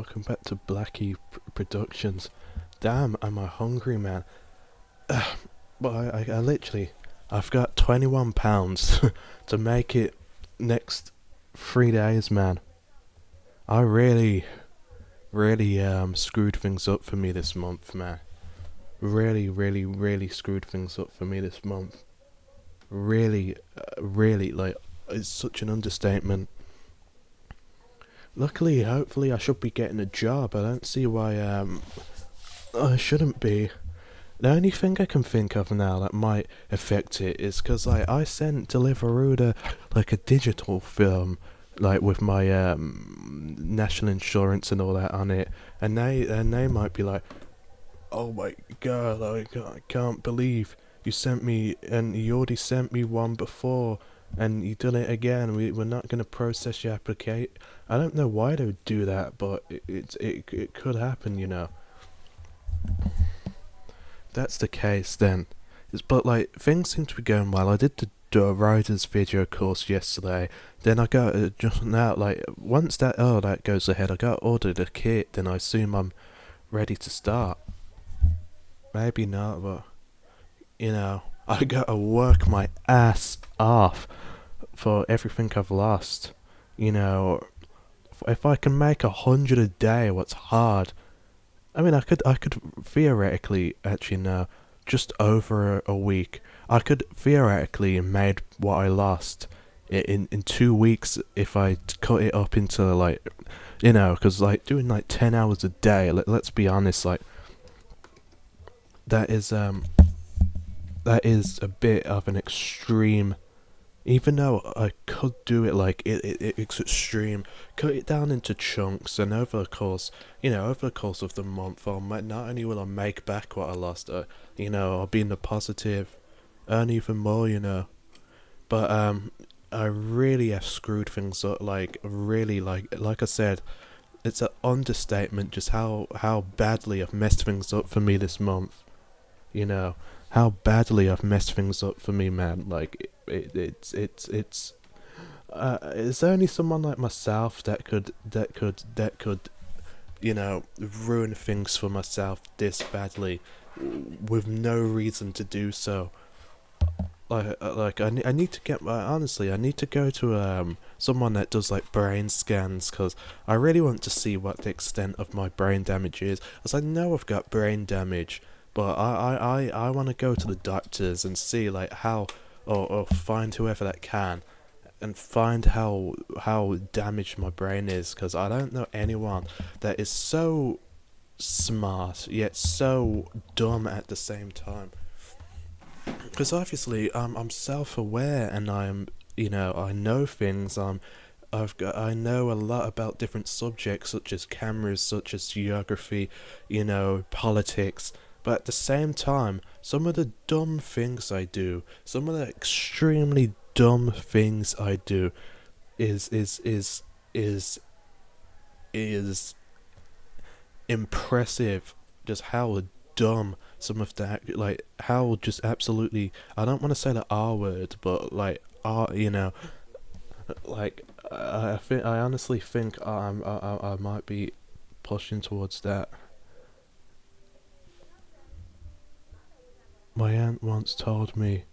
welcome back to Blackie Productions. Damn, am I hungry, man. But I literally, I've got £21 to make it next 3 days, man. I really screwed things up for me this month, man. Really screwed things up for me this month. Really, like, it's such an understatement. Luckily, hopefully, I should be getting a job. I don't see why I shouldn't be. The only thing I can think of now that might affect it is because I sent Deliveroo like a digital film, like with my national insurance and all that on it, and they might be like, oh my god, I can't believe you sent me, and you already sent me one before, and you done it again. We're not gonna process your application. I don't know why they would do that, but it could happen, you know. That's the case then. But like things seem to be going well. I did the writer's video course yesterday. Then I got just now, like once that goes ahead, I got ordered a kit. Then I assume I'm ready to start. Maybe not, but you know, I gotta work my ass off for everything I've lost. You know, if I can make 100 a day, what's hard? I mean, I could theoretically, actually no, just over a week. I could theoretically made what I lost in 2 weeks if I cut it up into like, you know, because like doing like 10 hours a day. Let's be honest, like that is that is a bit of an extreme. Even though I could do it like it's extreme, cut it down into chunks, and over the course, over the course of the month, not only will I make back what I lost, I'll be in the positive, earn even more, But I really have screwed things up. Like really, like I said, it's an understatement just how badly I've messed things up for me this month. You know how badly I've messed things up for me, man. Like it's only someone like myself that could ruin things for myself this badly with no reason to do so. I need to get my honestly I need to go to someone that does like brain scans, because I really want to see what the extent of my brain damage is, as I know I've got brain damage, but I want to go to the doctors and see like how, or find whoever that can, and find how damaged my brain is, because I don't know anyone that is so smart yet so dumb at the same time. Because obviously I'm self-aware, and I know things. I know a lot about different subjects such as cameras, such as geography, politics. But at the same time, some of the dumb things I do, some of the extremely dumb things I do, is impressive. Just how dumb some of that, like how just absolutely. I don't want to say the R word, but like like I honestly think I might be pushing towards that. My aunt once told me,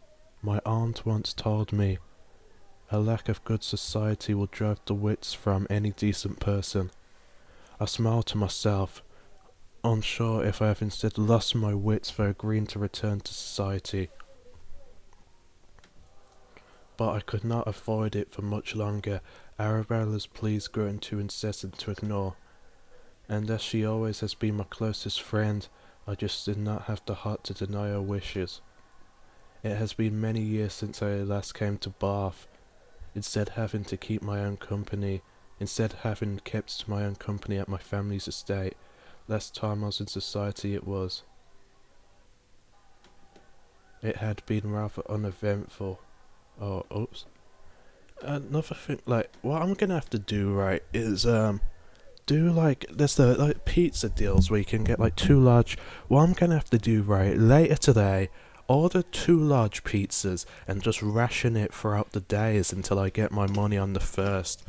my aunt once told me, a lack of good society will drive the wits from any decent person. I smiled to myself, unsure if I have instead lost my wits for agreeing to return to society. But I could not avoid it for much longer. Arabella's pleas growing too incessant to ignore, and as she always has been my closest friend, I just did not have the heart to deny her wishes. It has been many years since I last came to Bath, instead having kept my own company at my family's estate. Last time I was in society it was. It had been rather uneventful. Oh, oops. Another thing, like, what I'm gonna have to do, right, is, do, like, there's the, like, pizza deals where you can get, like, two large. What I'm gonna have to do, right, later today, order two large pizzas and just ration it throughout the days until I get my money on the first.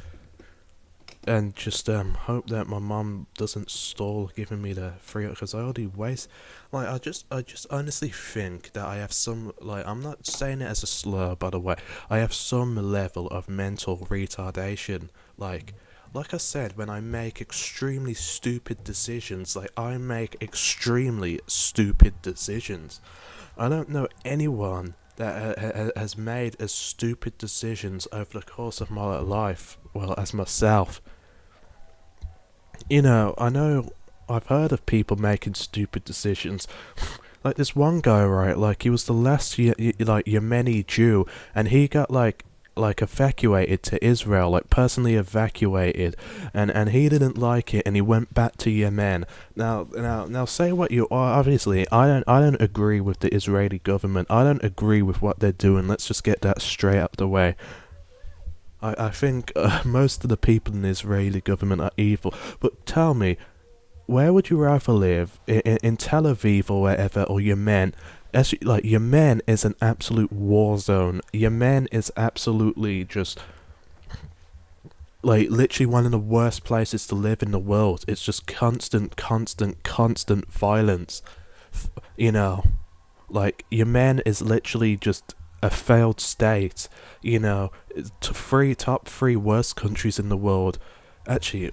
and just hope that my mum doesn't stall giving me the free, because I already waste. Like, I just honestly think that I have some, like, I'm not saying it as a slur, by the way. I have some level of mental retardation. Like I said, when I make extremely stupid decisions, like I make extremely stupid decisions. I don't know anyone that has made as stupid decisions over the course of my life, well, as myself. I know I've heard of people making stupid decisions. Like this one guy, right? Like he was the last like Yemeni Jew, and he got like evacuated to Israel, like personally evacuated, and he didn't like it, and he went back to Yemen. Now, say what you are. Obviously, I don't agree with the Israeli government. I don't agree with what they're doing. Let's just get that straight out the way. I think most of the people in the Israeli government are evil. But tell me, where would you rather live? In Tel Aviv or wherever, or Yemen? Like, Yemen is an absolute war zone. Yemen is absolutely just, like, literally one of the worst places to live in the world. It's just constant, constant, constant violence. You know, like, Yemen is literally just a failed state. Top three worst countries in the world. Actually,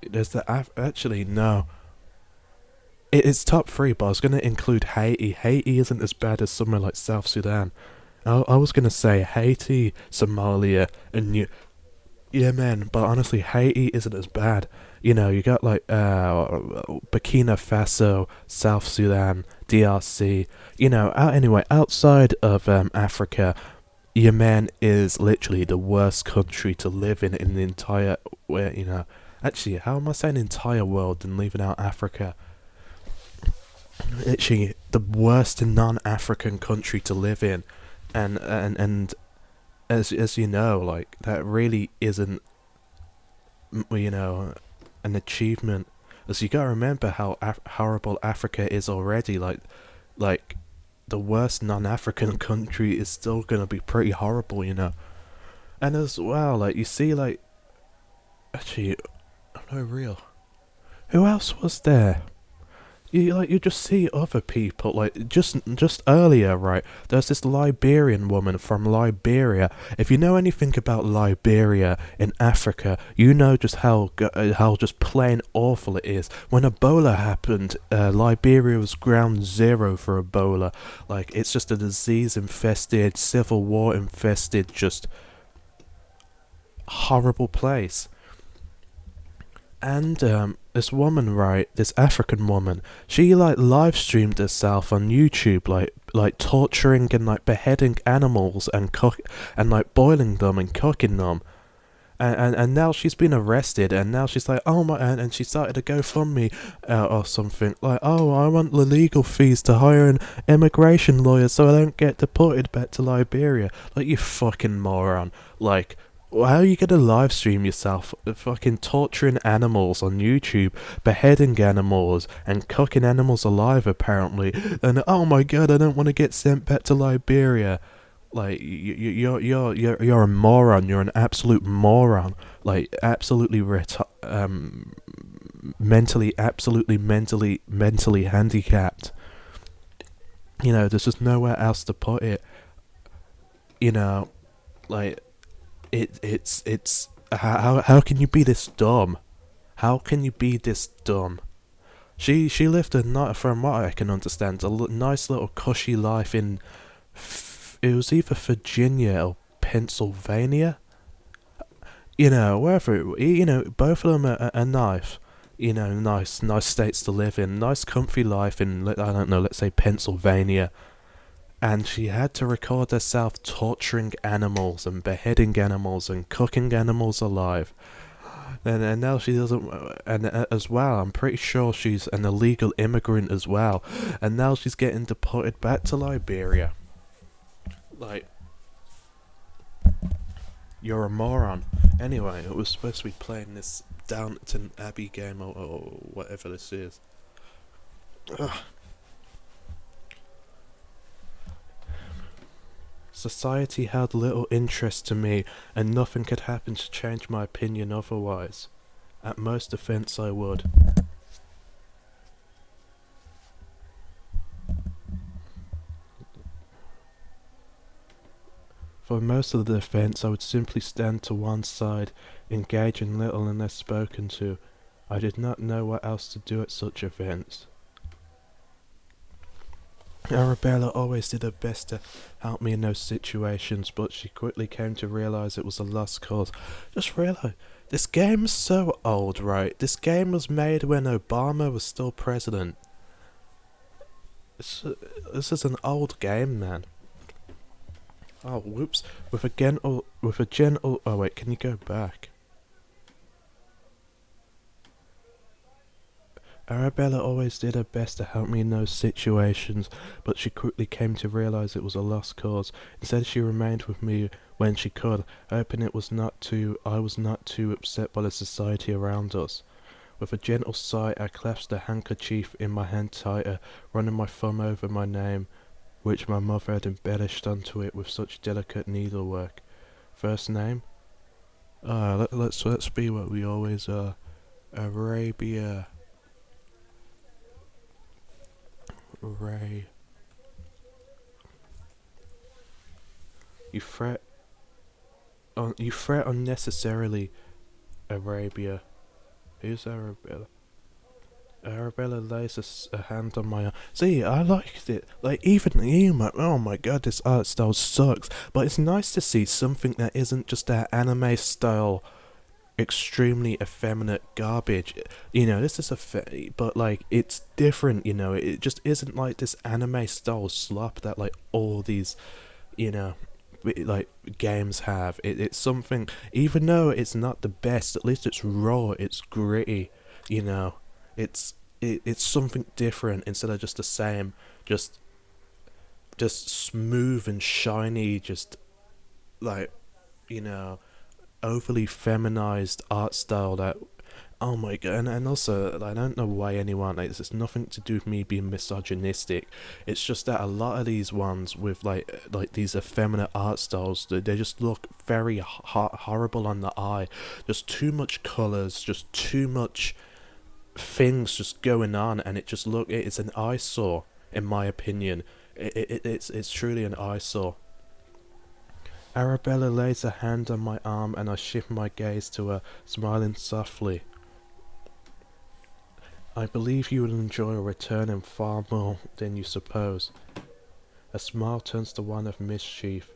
there's actually no. It's top three, but I was gonna include Haiti. Haiti isn't as bad as somewhere like South Sudan. I was gonna say Haiti, Somalia, and Yemen, but honestly, Haiti isn't as bad. You got like Burkina Faso, South Sudan, DRC. Anyway, outside of Africa, Yemen is literally the worst country to live in the entire. Actually, how am I saying entire world and leaving out Africa? Literally the worst non-African country to live in, and as you know, like that really isn't an achievement. As you gotta remember how horrible Africa is already. Like the worst non-African country is still gonna be pretty horrible. And as well, like you see, like actually, no real. Who else was there? You just see other people, like just earlier, right? There's this Liberian woman from Liberia. If you know anything about Liberia in Africa, you know just how just plain awful it is. When Ebola happened, Liberia was ground zero for Ebola. Like, it's just a disease infested, civil war infested, just horrible place. And this woman, right, this African woman, she like live streamed herself on YouTube, like torturing and like beheading animals and like boiling them and cooking them. And now she's been arrested, and now she's like, oh my, and she started a GoFundMe or something, like, oh, I want the legal fees to hire an immigration lawyer so I don't get deported back to Liberia. Like, you fucking moron. Like, how are you gonna live stream yourself fucking torturing animals on YouTube, beheading animals, and cooking animals alive apparently, and oh my god, I don't want to get sent back to Liberia. Like, you're a moron. You're an absolute moron. Like, absolutely mentally handicapped. There's just nowhere else to put it. You know, like, it's how can you be this dumb? How can you be this dumb? She lived from what I can understand, nice little cushy life in. It was either Virginia or Pennsylvania. Wherever both of them are nice. Nice states to live in. Nice comfy life in, I don't know, let's say Pennsylvania. And she had to record herself torturing animals and beheading animals and cooking animals alive. And now she doesn't, and as well, I'm pretty sure she's an illegal immigrant as well. And now she's getting deported back to Liberia. Like, you're a moron. Anyway, it was supposed to be playing this Downton Abbey game or whatever this is. Ugh. Society held little interest to me, and nothing could happen to change my opinion otherwise. At most offence I would. For most of the defence I would simply stand to one side, engage in little unless spoken to. I did not know what else to do at such events. Arabella always did her best to help me in those situations, but she quickly came to realise it was a lost cause. Just realise, this game's so old, right? This game was made when Obama was still president. This is an old game, man. Oh, whoops. With a gentle... Oh, wait, can you go back? Arabella always did her best to help me in those situations, but she quickly came to realise it was a lost cause. Instead, she remained with me when she could, hoping I was not too upset by the society around us. With a gentle sigh, I clasped the handkerchief in my hand tighter, running my thumb over my name, which my mother had embellished onto it with such delicate needlework. First name? Let's be what we always are. Arabia. Ray. You fret unnecessarily, Arabia. Who's Arabella? Arabella lays a hand on my arm. See, I liked it. Like, even you, oh my god, this art style sucks. But it's nice to see something that isn't just that anime style, extremely effeminate garbage. You know, this is but like, it's different, you know. It just isn't like this anime style slop that like all these, you know, like games have. It's something, even though it's not the best, at least it's raw, it's gritty, you know. It's something different instead of just the same, just smooth and shiny, just like, you know, overly feminized art style that, oh my god. And also, I don't know why anyone, like, it's nothing to do with me being misogynistic. It's just that a lot of these ones with like these effeminate art styles, they just look very horrible on the eye. Just too much colors, just too much things just going on, and it's an eyesore, in my opinion. It's truly an eyesore. Arabella lays a hand on my arm, and I shift my gaze to her, smiling softly. I believe you will enjoy a return in far more than you suppose. A smile turns to one of mischief,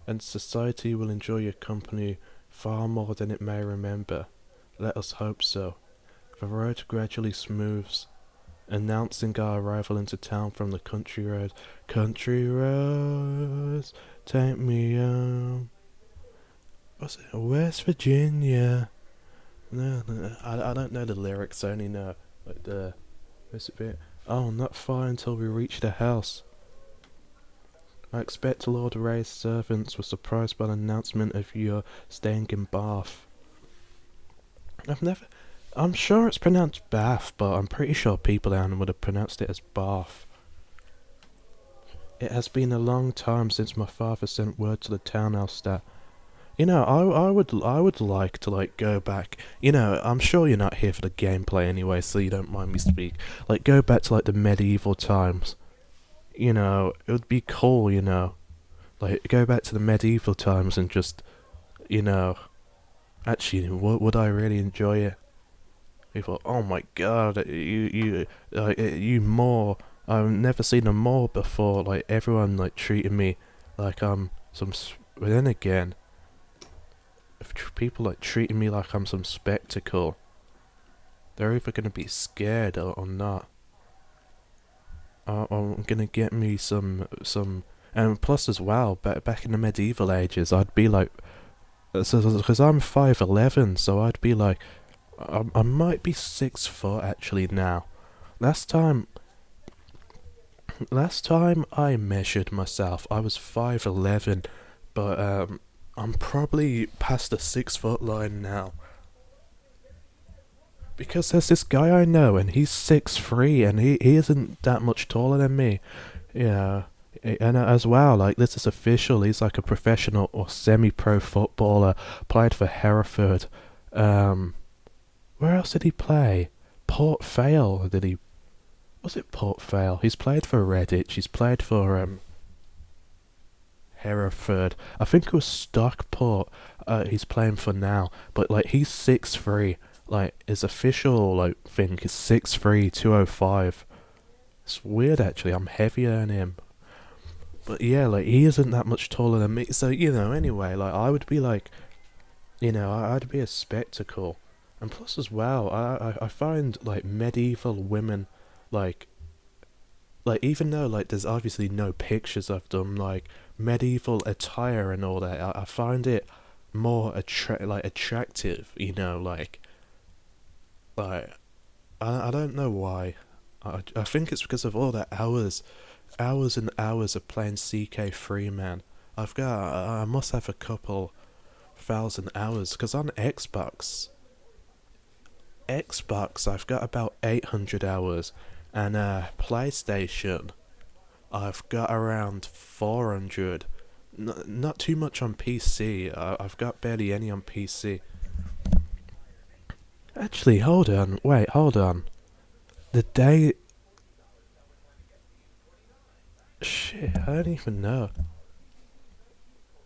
and society will enjoy your company far more than it may remember. Let us hope so. The road gradually smooths, announcing our arrival into town from the country road. Country roads, take me home. What's it? West Virginia. No, I don't know the lyrics. I only know like the. What's it bit? Oh, not far until we reach the house. I expect Lord Ray's servants were surprised by the announcement of your staying in Bath. I'm sure it's pronounced Bath, but I'm pretty sure people down would have pronounced it as Bath. It has been a long time since my father sent word to the townhouse that, you know, I would like to like go back. You know, I'm sure you're not here for the gameplay anyway, so you don't mind me speak. Like, go back to like the medieval times. You know, it would be cool. You know, like go back to the medieval times and just, you know, actually, would I really enjoy it? People, oh my god, you Moor. I've never seen a Moor before. Like, everyone like treating me like I'm some. But then again, if people like treating me like I'm some spectacle, they're either gonna be scared or not. I'm gonna get me some, and plus as well, back in the medieval ages, I'd be like, because I'm 5'11", so I'd be like. I might be 6 foot actually now. Last time I measured myself, I was 5'11", but I'm probably past the 6 foot line now. Because there's this guy I know, and he's 6'3", and he isn't that much taller than me. Yeah, And as well, like this is official. He's like a professional or semi-pro footballer. Played for Hereford. Um, where else did he play? Port Vale. Did he? Was it Port Vale? He's played for Redditch. He's played for Hereford. I think it was Stockport. He's playing for now. But like he's 6'3". Like his official like thing is 6'3", 205. It's weird actually. I'm heavier than him. But yeah, like he isn't that much taller than me. So anyway, like I would be like, I'd be a spectacle. And plus as well, I find like medieval women, like even though like there's obviously no pictures of them, like medieval attire and all that, I find it more attractive. Like I don't know why. I think it's because of all the hours and hours of playing CK3, man. I must have a couple thousand hours because on Xbox I've got about 800 hours, and PlayStation I've got around 400. Not too much on PC. I've got barely any on PC. Actually, hold on. The day. Shit, I don't even know.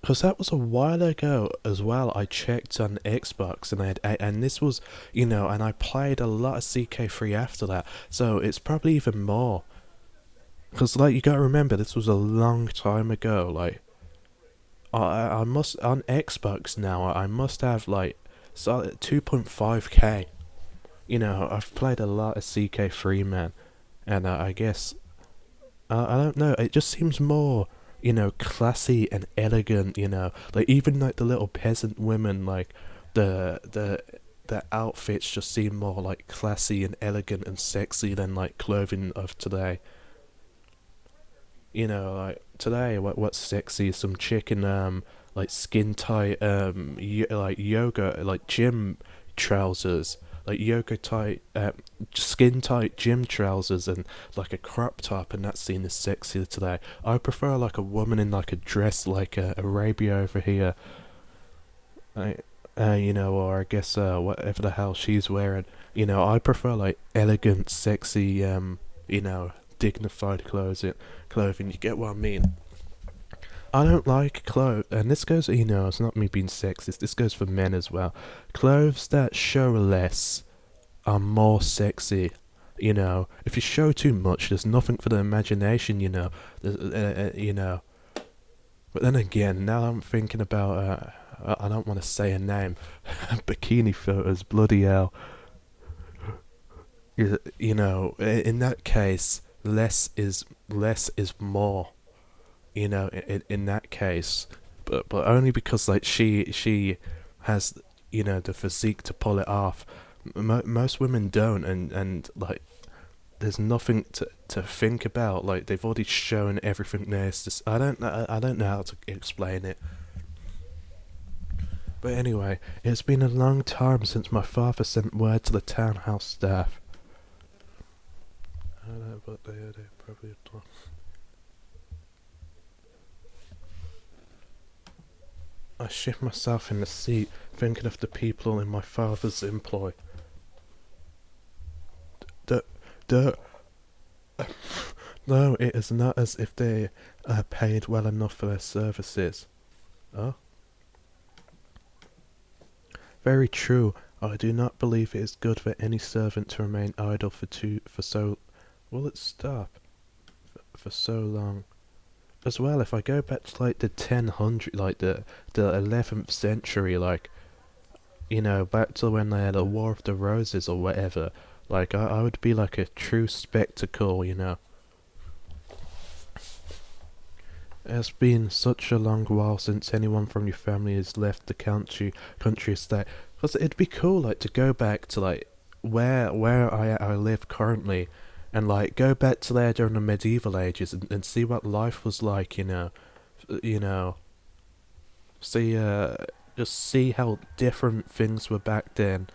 Because that was a while ago as well. I checked on Xbox and and this was, and I played a lot of CK3 after that. So it's probably even more. Because, like, you gotta remember, this was a long time ago. Like, I must, on Xbox now, I must have, like, 2.5k. I've played a lot of CK3, man. And I guess, I don't know, it just seems more, classy and elegant, Like, even, like, the little peasant women, like, the outfits just seem more, like, classy and elegant and sexy than, like, clothing of today. Like today, what's sexy is some chicken, like skin tight, like yoga, like gym trousers, like yoga tight, skin tight gym trousers, and like a crop top, and that scene is sexy today. I prefer like a woman in like a dress, like Arabia over here, I, or I guess whatever the hell she's wearing. I prefer like elegant, sexy, dignified clothing. You get what I mean? I don't like clothes, and this goes, it's not me being sexist. This goes for men as well. Clothes that show less are more sexy. If you show too much, there's nothing for the imagination. But then again, now I'm thinking about, I don't want to say a name, bikini photos. Bloody hell. In that case, less is more. In that case, but only because like she has the physique to pull it off. Most women don't, and like there's nothing to think about. Like they've already shown everything there. It's just I don't know how to explain it. But anyway, it's been a long time since my father sent word to the townhouse staff. I don't know, but they probably don't. I shift myself in the seat, thinking of the people in my father's employ. D- d- no, it is not as if they are paid well enough for their services. Oh? Very true. I do not believe it is good for any servant to remain idle for so. Will it stop? For so long. As well, if I go back to like the 1000, like the 11th century, like back to when they had a War of the Roses or whatever, like I would be like a true spectacle. It's been such a long while since anyone from your family has left the country estate. Cause it'd be cool, like, to go back to like where I live currently, and like go back to there during the medieval ages and see what life was like. You know, see just see how different things were back then.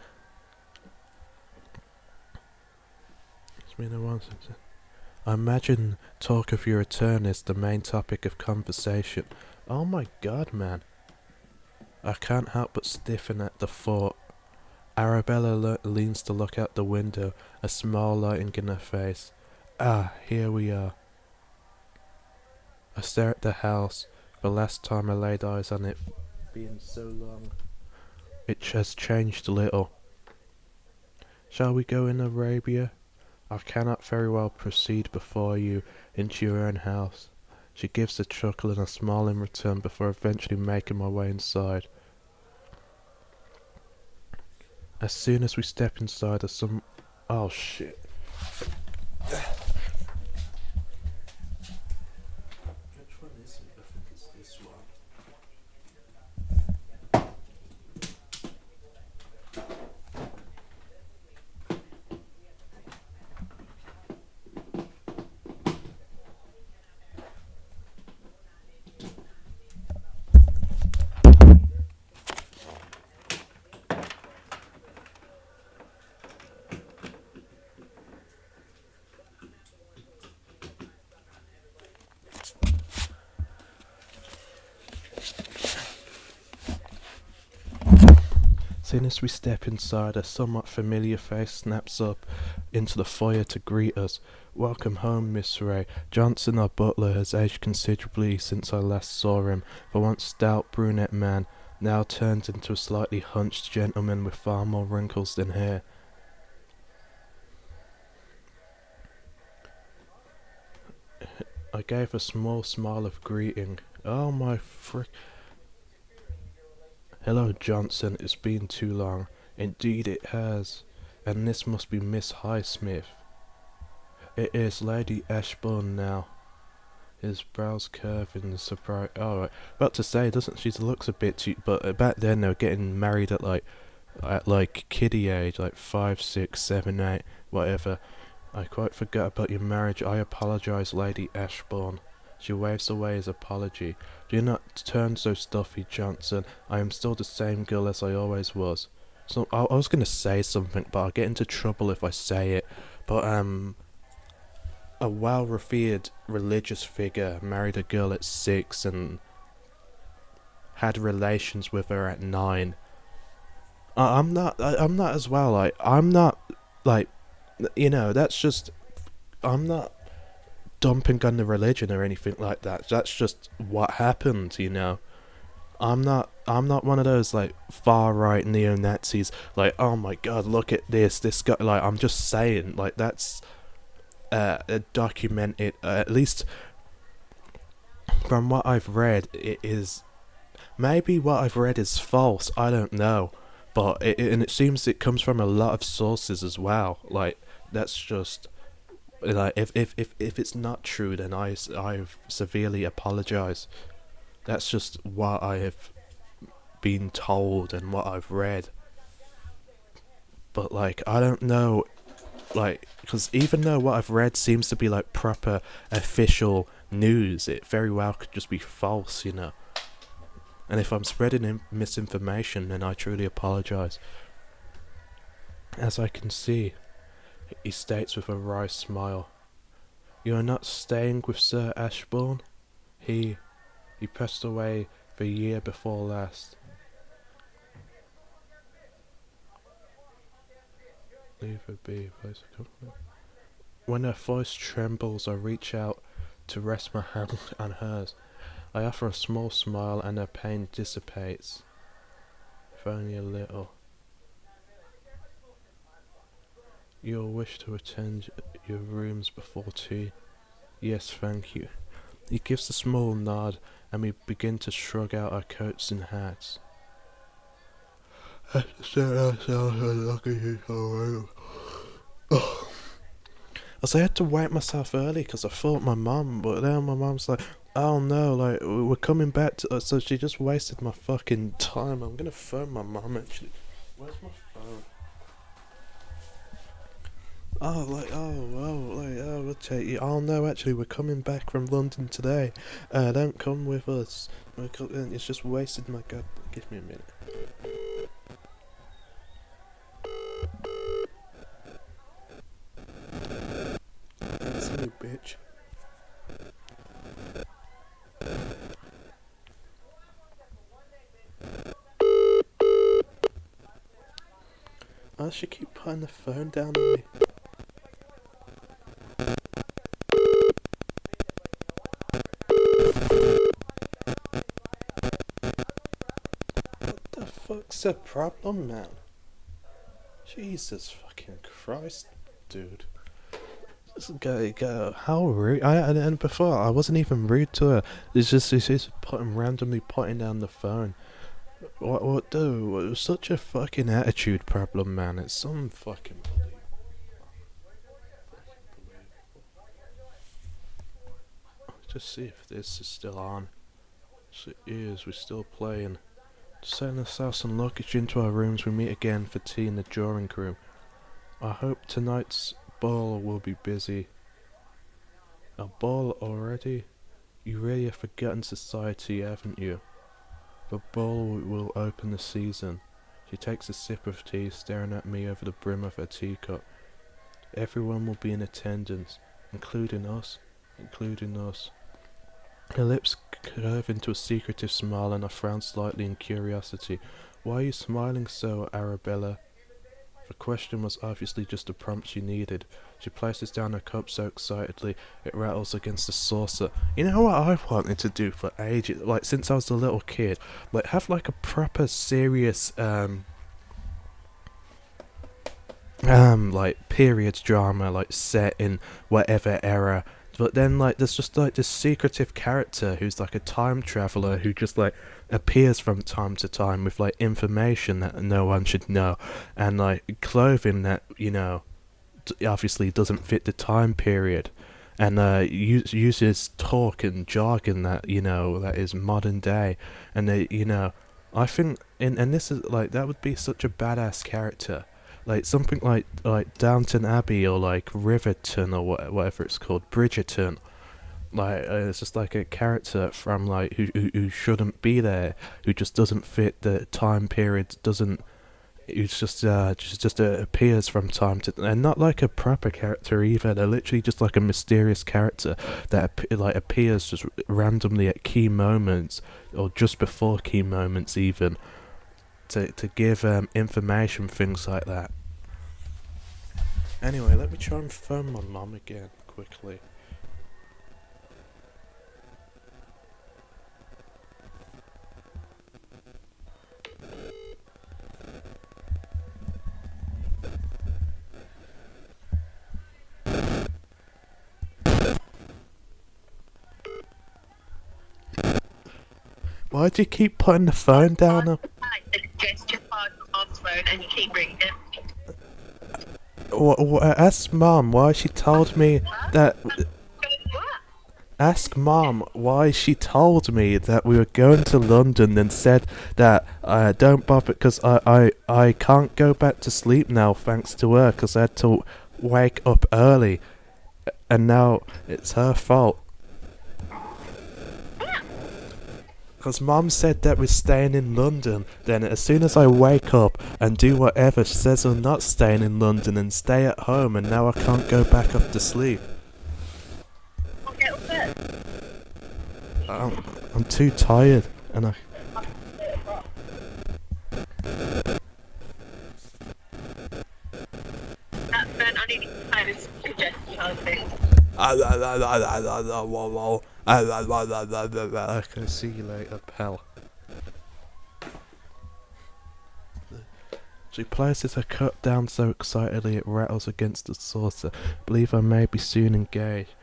It's been a while since. I imagine talk of your return is the main topic of conversation. Oh my god, man. I can't help but stiffen at the thought. Arabella leans to look out the window, a smile lighting in her face. Ah, here we are. I stare at the house. The last time I laid eyes on it being so long. It has changed a little. Shall we go in, Arabia? I cannot very well proceed before you into your own house. She gives a chuckle and a smile in return before eventually making my way inside. As soon as we step inside, there's some... Oh shit. Which one is it? I think it's this one. Soon as we step inside, a somewhat familiar face snaps up into the foyer to greet us. Welcome home, Miss Ray. Johnson, our butler, has aged considerably since I last saw him. The once stout brunette man now turned into a slightly hunched gentleman with far more wrinkles than hair. I gave a small smile of greeting. Oh my frick... Hello, Johnson. It's been too long. Indeed it has. And this must be Miss Highsmith. It is Lady Ashbourne now. His brows curve in surprise. Oh, right. About to say, doesn't she looks a bit too... But back then they were getting married at like kiddie age, like 5, 6, 7, 8, whatever. I quite forgot about your marriage. I apologize, Lady Ashbourne. She waves away his apology. Do not turn so stuffy, Johnson. I am still the same girl as I always was. So I was gonna say something, but I'll get into trouble if I say it. But a well-revered religious figure married a girl at 6 and had relations with her at 9. I'm not as well. Like I'm not like, you know. That's just I'm not dumping on the religion or anything like that. That's just what happened, you know. I'm not one of those like far right neo Nazis. Like, oh my god, look at this guy. Like, I'm just saying, like that's documented. At least from what I've read, it is maybe what I've read is false. I don't know, but and it seems it comes from a lot of sources as well. Like that's just. Like if it's not true, then I severely apologize. That's just what I have been told and what I've read. But like I don't know, like because even though what I've read seems to be like proper official news, it very well could just be false, you know. And if I'm spreading misinformation, then I truly apologize. As I can see, he states with a wry smile, "You are not staying with Sir Ashbourne? He passed away the year before last." Leave her be, place of comfort. When her voice trembles, I reach out to rest my hand on hers. I offer a small smile and her pain dissipates, if only a little. "You'll wish to attend your rooms before tea?" "Yes, thank you." He gives a small nod and we begin to shrug out our coats and hats. As I had to wake myself early because I thought my mum, but then my mum's like, "Oh no, like we're coming back to," so she just wasted my fucking time. I'm gonna phone my mum actually. Where's my phone? Oh, like, we'll take you. Oh no, actually, we're coming back from London today. Don't come with us. It's just wasted my god. Give me a minute. That's me, bitch. bitch. Oh, she keep putting the phone down on me. What the fuck's the problem, man? Jesus fucking Christ, dude. Just go. How rude. And before, I wasn't even rude to her. It's just randomly putting down the phone. What, dude? It was such a fucking attitude problem, man. It's some fucking Just see if this is still on. Yes, it is. We're still playing. Setting us out some luggage into our rooms, we meet again for tea in the drawing room. I hope tonight's ball will be busy. A ball already? You really have forgotten society, haven't you? The ball will open the season. She takes a sip of tea, staring at me over the brim of her teacup. Everyone will be in attendance, including us. Her lips curve into a secretive smile and I frown slightly in curiosity. Why are you smiling so, Arabella? The question was obviously just the prompt she needed. She places down her cup so excitedly it rattles against the saucer. You know what I've wanted to do for ages, like since I was a little kid? Like have like a proper serious like period drama like set in whatever era. But then like there's just like this secretive character who's like a time traveler who just like appears from time to time with like information that no one should know and like clothing that, you know, obviously doesn't fit the time period and uses talk and jargon that, you know, that is modern day. And they, you know, I think and this is like that would be such a badass character. Like something like Downton Abbey or like Riverton or whatever it's called, Bridgerton. Like it's just like a character from like who shouldn't be there, who just doesn't fit the time period, doesn't, who's just appears from time to, and not like a proper character either. They're literally just like a mysterious character that like appears just randomly at key moments or just before key moments even. To give information, things like that. Anyway, let me try and phone my mum again, quickly. Why do you keep putting the phone down? And you keep ringing it. Ask Mum why she told me that. Ask Mum why she told me that we were going to London and said that don't bother because I can't go back to sleep now thanks to her because I had to wake up early and now it's her fault. Because Mum said that we're staying in London, then as soon as I wake up and do whatever, she says I'm not staying in London and stay at home, and now I can't go back up to sleep. I'll get up there. I'm too tired, and I... Ben, I need to find this suggestion on thing. Okay, see you later, pal. She places her cup down so excitedly it rattles against the saucer. Believe I may be soon engaged.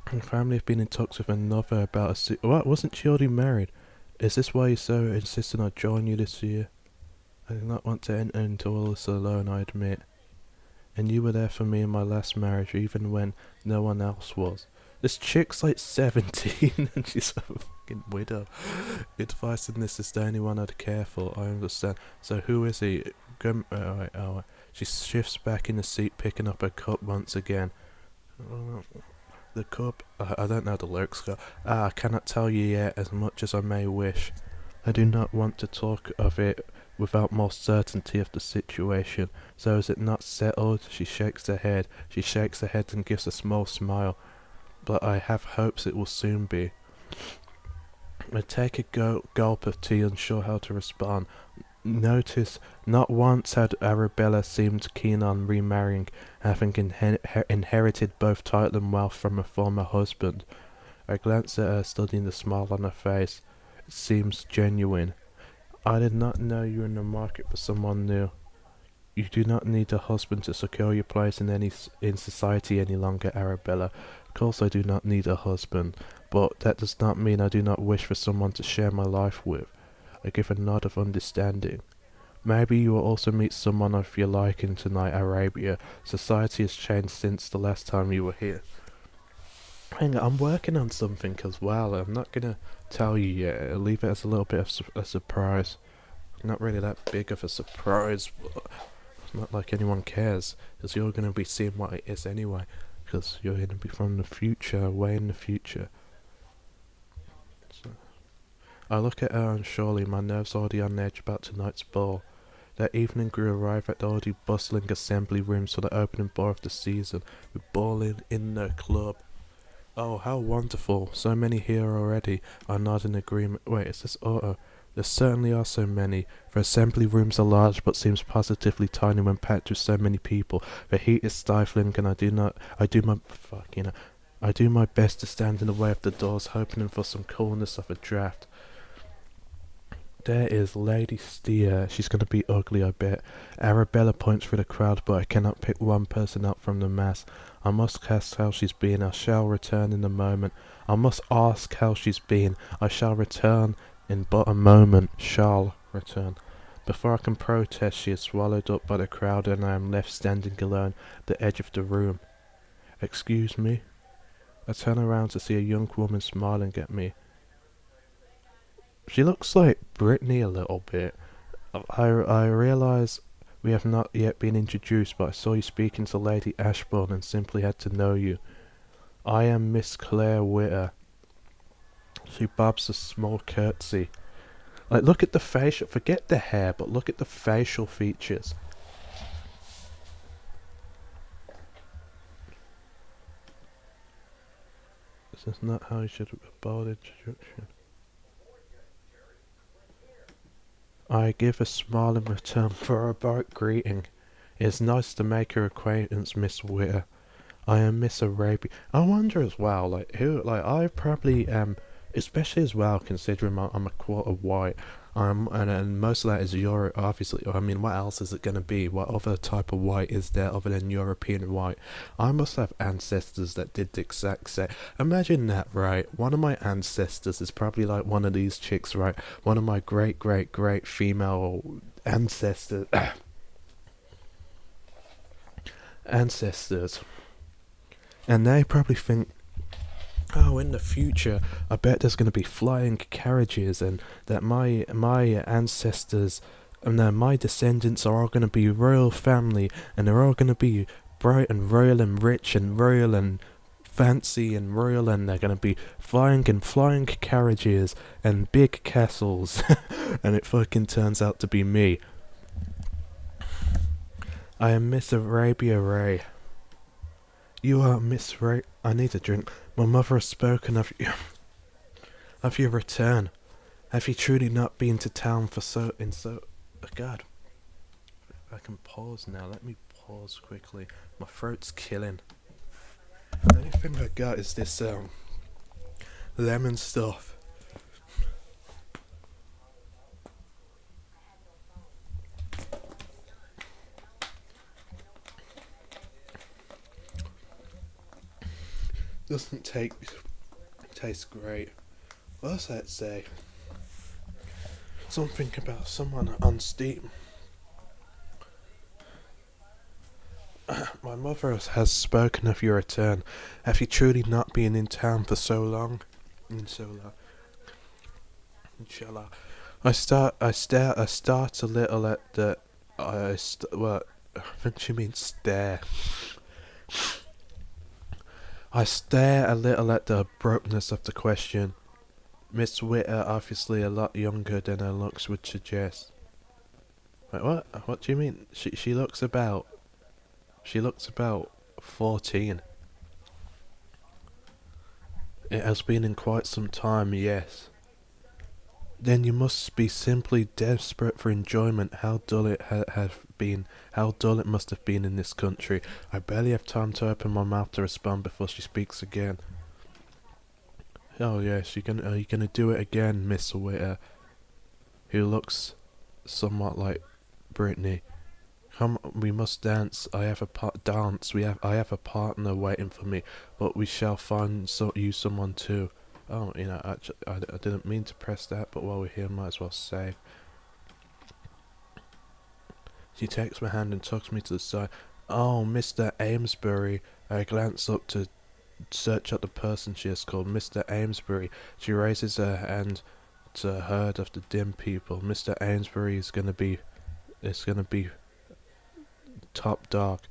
Her family have been in talks with another about a what? Wasn't she already married? Is this why you're so insistent I join you this year? I do not want to enter into all this alone, I admit. And you were there for me in my last marriage, even when no one else was. This chick's like 17 and she's a fucking widow. Advice in this is the only one I'd care for, I understand. So who is he? She shifts back in the seat, picking up her cup once again. The cup? I don't know the lyrics. I cannot tell you yet as much as I may wish. I do not want to talk of it without more certainty of the situation. So is it not settled? She shakes her head. She shakes her head and gives a small smile. But I have hopes it will soon be. I take a gulp of tea, unsure how to respond. Notice, not once had Arabella seemed keen on remarrying, having inherited both title and wealth from her former husband. I glance at her, studying the smile on her face. It seems genuine. I did not know you were in the market for someone new. You do not need a husband to secure your place in society any longer, Arabella. Of course I do not need a husband, but that does not mean I do not wish for someone to share my life with. I give a nod of understanding. Maybe you will also meet someone of your liking tonight, Arabia. Society has changed since the last time you were here. Hang on, I'm working on something as well. I'm not gonna tell you yet. I'll leave it as a little bit of a surprise. Not really that big of a surprise, but it's not like anyone cares, because you're gonna be seeing what it is anyway, because you're gonna be from the future, way in the future. So, I look at her and surely my nerves already on edge about tonight's ball. That evening we arrive at the already bustling assembly rooms for the opening ball of the season, with bowling in the club. Oh, how wonderful. So many here already. I nod in agreement. Wait, is this auto? There certainly are so many. The assembly rooms are large, but seems positively tiny when packed with so many people. The heat is stifling, and I do my best to stand in the way of the doors, hoping for some coolness of a draft. There is Lady Steer. She's gonna be ugly, I bet. Arabella points through the crowd, but I cannot pick one person up from the mass. I must ask how she's been. I shall return in a moment. I must ask how she's been. I shall return in but a moment. Shall return. Before I can protest, she is swallowed up by the crowd, and I am left standing alone at the edge of the room. Excuse me? I turn around to see a young woman smiling at me. She looks like Brittany a little bit. I realise we have not yet been introduced, but I saw you speaking to Lady Ashbourne and simply had to know you. I am Miss Claire Witter. She bobs a small curtsy. Like, look at the facial, forget the hair, but look at the facial features. This is not how you should have about introduction. I give a smile in return for a bright greeting. It is nice to make your acquaintance, Miss Witter. I am Miss Arabia. I wonder as well, I probably especially as well, considering I'm a quarter white, and most of that is Europe, obviously. I mean, what else is it going to be? What other type of white is there other than European white? I must have ancestors that did the exact same. Imagine that, right? One of my ancestors is probably like one of these chicks, right? One of my great, great, great female ancestors. ancestors. And they probably think, oh, in the future, I bet there's going to be flying carriages, and that my ancestors and my descendants are all going to be royal family, and they're all going to be bright and royal and rich and royal and fancy and royal, and they're going to be flying in flying carriages and big castles, and it fucking turns out to be me. I am Miss Arabia Ray. You are Miss Ray. I need a drink. My mother has spoken of you, of your return. Have you truly not been to town for so? Oh God, I can pause now. Let me pause quickly. My throat's killing. The only thing I got is this lemon stuff. Doesn't taste great. What does that say? Something about someone on Steam. My mother has spoken of your return. Have you truly not been in town for so long? Inshallah. I start a little at the. I think she means stare. I stare a little at the abruptness of the question. Miss Witter, obviously a lot younger than her looks would suggest. Wait, what? What do you mean? She looks about... She looks about 14. It has been in quite some time, yes. Then you must be simply desperate for enjoyment. How dull it have been. How dull it must have been in this country. I barely have time to open my mouth to respond before she speaks again. Oh yes, are you gonna do it again, Miss Witter? Who looks somewhat like Brittany. Come, we must dance. I have I have a partner waiting for me, but we shall find you someone too. Oh, actually, I didn't mean to press that, but while we're here, might as well save. She takes my hand and tucks me to the side. Oh, Mr. Amesbury. I glance up to search out the person she has called Mr. Amesbury. She raises her hand to a herd of the dim people. Mr. Amesbury is gonna be top dog.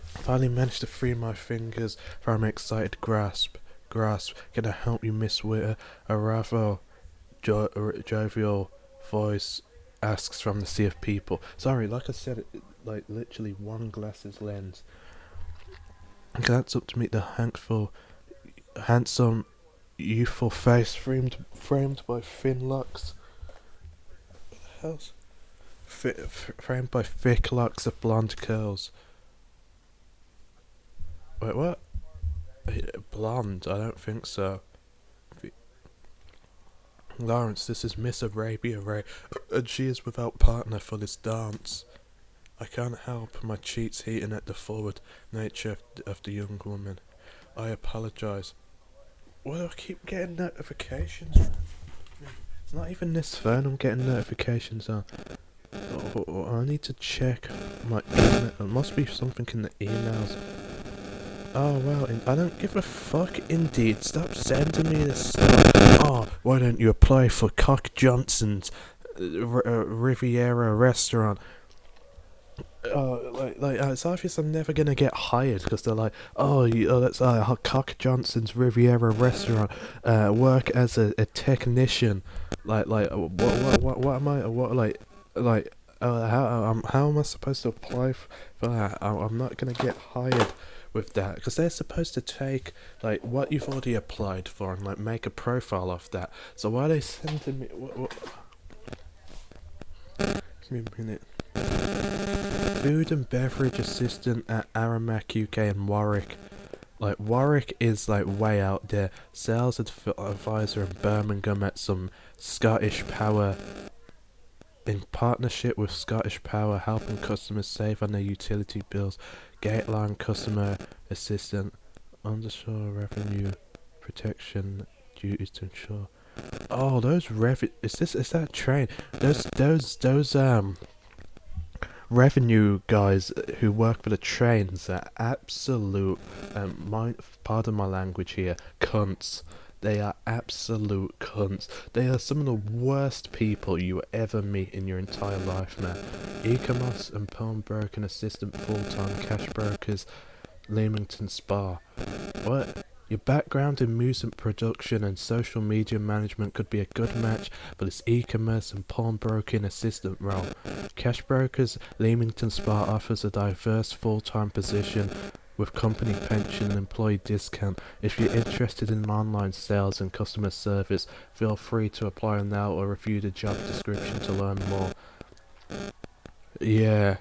Finally managed to free my fingers from an excited grasp. Can I help you, Miss Witter? A rather jovial voice asks from the sea of people. Sorry, like I said, like literally one glasses lens. I glance up to meet the handsome, youthful face framed by thin locks. How's framed by thick locks of blonde curls. Wait, what? Blonde? I don't think so. Lawrence, this is Miss Arabia Ray, and she is without partner for this dance. I can't help my cheeks heating at the forward nature of the young woman. I apologise. Why do I keep getting notifications? It's not even this phone I'm getting notifications on. I need to check my email. There must be something in the emails. Oh well, I don't give a fuck. Indeed, stop sending me this stuff. Oh, why don't you apply for Cock Johnson's Riviera restaurant? It's obvious I'm never gonna get hired because they're like, that's Cock Johnson's Riviera restaurant. Work as a technician. What am I? How am I supposed to apply for that? I'm not gonna get hired with that because they're supposed to take like what you've already applied for and like make a profile of that. So why are they sending me? What? Give me a minute. Food and beverage assistant at Aramac UK in Warwick. Like Warwick is like way out there. Sales advisor in Birmingham at some Scottish Power. In partnership with Scottish Power, helping customers save on their utility bills. Gateline customer assistant, undershore revenue protection duties to ensure. Oh, those is that train? Those revenue guys who work for the trains are absolute pardon my language here, cunts. They are absolute cunts. They are some of the worst people you will ever meet in your entire life, man. E-commerce and pawnbroking assistant full-time cash brokers, Leamington Spa. What? Your background in music production and social media management could be a good match for this e-commerce and pawnbroking assistant role. Cash brokers, Leamington Spa offers a diverse full-time position with company pension and employee discount. If you're interested in online sales and customer service, feel free to apply now or review the job description to learn more. Yeah.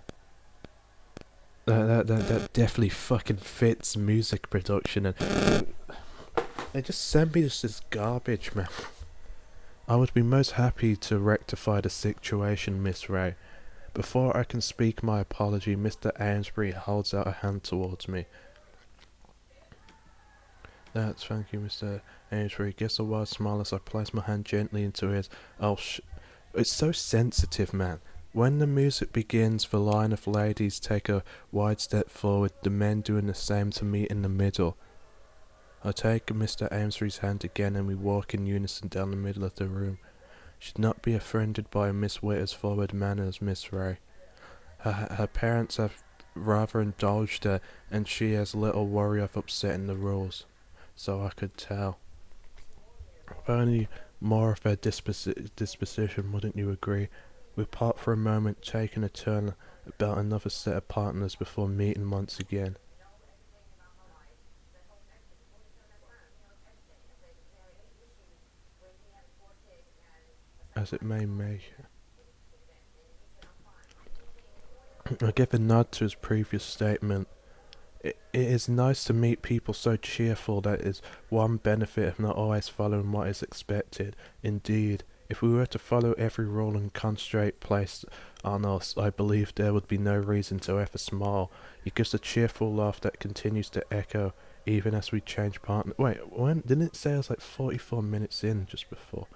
That definitely fucking fits music production, and they just send me this garbage, man. I would be most happy to rectify the situation, Miss Ray. Before I can speak my apology, Mr. Amesbury holds out a hand towards me. Thank you, Mr. Amesbury. Gives a wide smile as I place my hand gently into his. It's so sensitive, man. When the music begins, the line of ladies take a wide step forward, the men doing the same to meet in the middle. I take Mr. Amesbury's hand again and we walk in unison down the middle of the room. Should not be offended by Miss Witter's forward manners, Miss Ray. Her parents have rather indulged her, and she has little worry of upsetting the rules. So I could tell. If only more of her disposition, wouldn't you agree? We part for a moment, taking a turn about another set of partners before meeting once again. As it may make. I give a nod to his previous statement. It is nice to meet people so cheerful. That is one benefit of not always following what is expected. Indeed, if we were to follow every rule and constraint placed on us, I believe there would be no reason to ever smile. It gives a cheerful laugh that continues to echo even as we change partner. Wait, when didn't it say it was like 44 minutes in just before?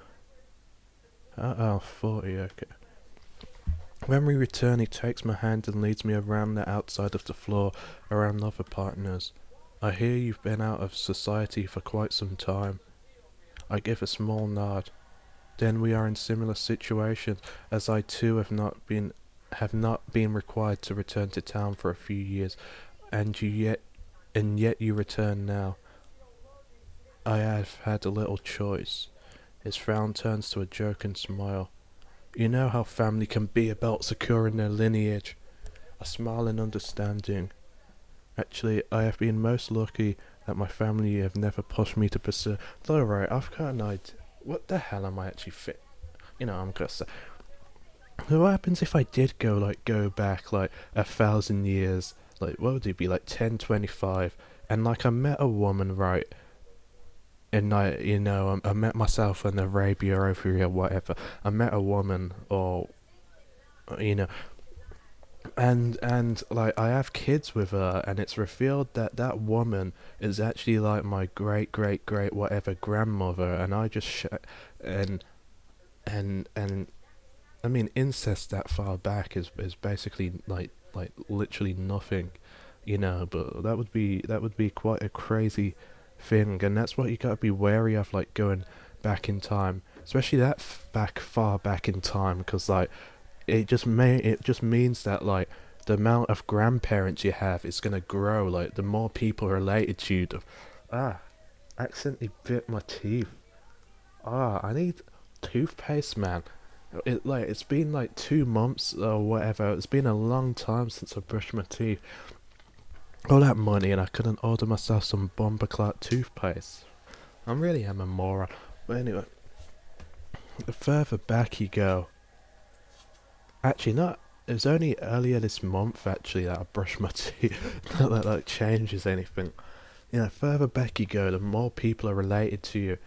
Oh, 40, okay. When we return, he takes my hand and leads me around the outside of the floor, around other partners. I hear you've been out of society for quite some time. I give a small nod. Then we are in similar situations, as I too have not been required to return to town for a few years, and yet you return now. I have had a little choice. His frown turns to a joking smile. You know how family can be about securing their lineage. I smile in understanding. Actually, I have been most lucky that my family have never pushed me to pursue. Alright, I've got an idea. What the hell am I actually fit? You know, I'm gonna say. What happens if I did go back like 1,000 years? Like, what would it be, like 1025? And like I met a woman, right? And I met myself in Arabia over here, whatever. I met a woman, or you know, and like I have kids with her, and it's revealed that that woman is actually like my great great great whatever grandmother, and I just and I mean incest that far back is basically like literally nothing, but that would be quite a crazy thing, and that's what you gotta be wary of, like going back in time, especially that far back in time, because like it just means that like the amount of grandparents you have is gonna grow. Like the more people related to you, accidentally bit my teeth. I need toothpaste, man. It's been like 2 months or whatever. It's been a long time since I brushed my teeth. All that money and I couldn't order myself some bomber clot toothpaste. I really am a moron. But anyway, the further back you go, actually not. It was only earlier this month actually that I brushed my teeth. Not that like changes anything. Further back you go, the more people are related to you.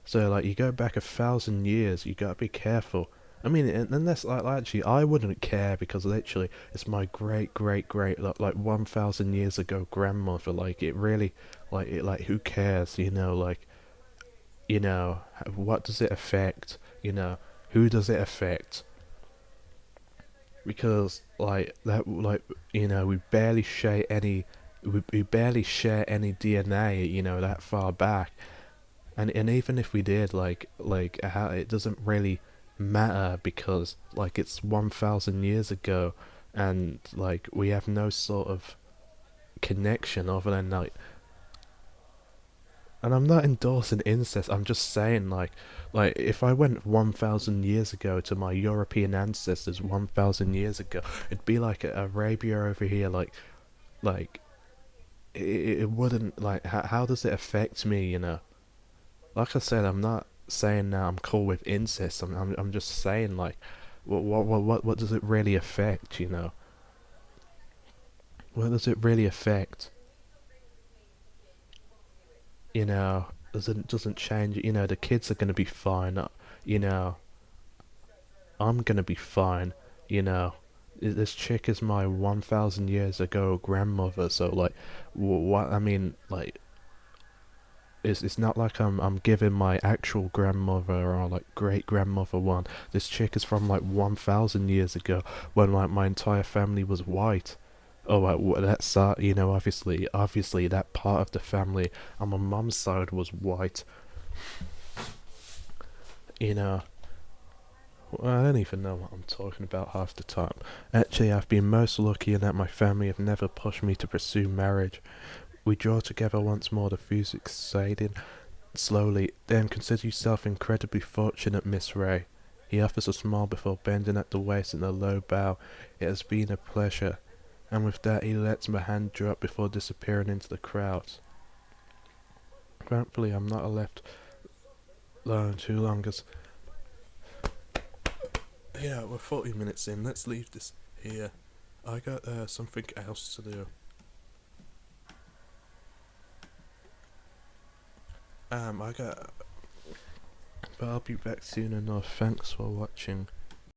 So like you go back 1,000 years, you gotta be careful. I mean, and that's like actually I wouldn't care because literally it's my great great great like 1,000 years ago grandmother. Like it really, like who cares? What does it affect? Who does it affect? Because like that, like we barely share any, we barely share any DNA. That far back. And even if we did, how it doesn't really matter because like it's 1,000 years ago, and like we have no sort of connection other than like. And I'm not endorsing incest. I'm just saying like if I went 1,000 years ago to my European ancestors 1,000 years ago, it'd be like Arabia over here. Like it wouldn't like. How does it affect me? Like I said, I'm not saying now I'm cool with incest. I'm just saying like, what does it really affect? What does it really affect? Doesn't change. The kids are gonna be fine. You know, I'm gonna be fine. You know, this chick is my 1,000 years ago grandmother. So like, what I mean like. It's not like I'm giving my actual grandmother or like great grandmother one. This chick is from like 1,000 years ago when like my entire family was white. Oh, that's obviously that part of the family on my mum's side was white. You know, I don't even know what I'm talking about half the time. Actually, I've been most lucky in that my family have never pushed me to pursue marriage. We draw together once more, the music fading slowly. Then consider yourself incredibly fortunate, Miss Ray. He offers a smile before bending at the waist in a low bow. It has been a pleasure. And with that he lets my hand drop before disappearing into the crowd. Thankfully I'm not left alone too long as... Yeah, we're 40 minutes in, let's leave this here. I got something else to do. I got... But I'll be back soon enough. Thanks for watching.